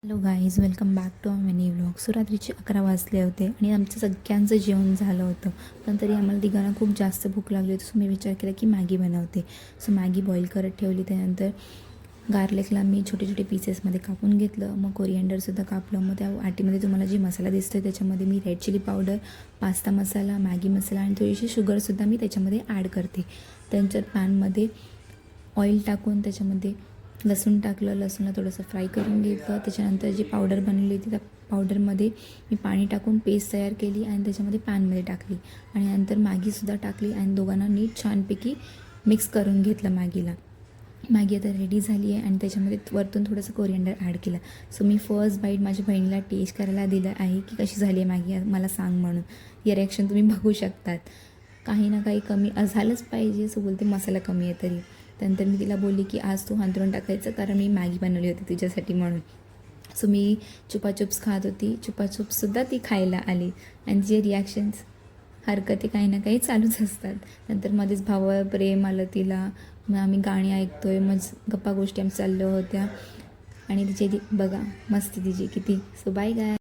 Hello guys, welcome back to our mini vlog. So रात्रीचे 11 वाजले होते आणि आमचं सगळ्यांचं जेवण झालं होतं. पण तरी आम्हाला तिघांना खूप जास्त भूक लागली होती. सो मी विचार केला की मॅगी बनवते. सो मॅगी बॉईल करत ठेवली. त्यानंतर गार्लिकला मी छोटे छोटे पीसेसमध्ये कापून घेतलं. मग कोरिएंडरसुद्धा कापलं. मग त्या वाटीमध्ये तुम्हाला जे मसाला दिसतो आहे त्याच्यामध्ये मी रेड चिली पावडर, पास्ता मसाला, मॅगी मसाला आणि थोडीशी शुगरसुद्धा मी त्याच्यामध्ये ॲड करते. त्यांच्यात पॅनमध्ये ऑइल टाकून त्याच्यामध्ये लसूण टाकलं. लसूणला थोडंसं फ्राय करून घेतलं. त्याच्यानंतर जी पावडर बनवली होती त्या पावडरमध्ये मी पाणी टाकून पेस्ट तयार केली आणि त्याच्यामध्ये पॅनमध्ये टाकली आणि नंतर मॅगीसुद्धा टाकली आणि दोघांना नीट छानपैकी मिक्स करून घेतलं मॅगीला. मॅगी आता रेडी झाली आहे आणि त्याच्यामध्ये वरतून थोडंसं कोरिएंडर ॲड केलं. सो मी फर्स्ट बाईट माझ्या बहिणीला टेस्ट करायला दिलं आहे की कशी झाली आहे मॅगी, मला सांग म्हणून. हे रिॲक्शन तुम्ही बघू शकतात. काही ना काही कमी झालंच पाहिजे. सो बोलते मसाला कमी आहे तरी. त्यानंतर मी तिला बोलली की आज तू हांतरून टाकायचं कारण मी मॅगी बनवली होती तुझ्यासाठी म्हणून. सो मी चुपाचुप्स खात होती. चुपाचुप्ससुद्धा ती खायला आली आणि तिचे रिॲक्शन्स, हरकती काही ना काही चालूच असतात. नंतर मध्येच भावावर प्रेम आलं तिला. मग आम्ही गाणी ऐकतोय, मग गप्पा गोष्टी आमच्या चालल्या होत्या आणि तिचे बघा मस्ती तिची किती. सो बाय गाय.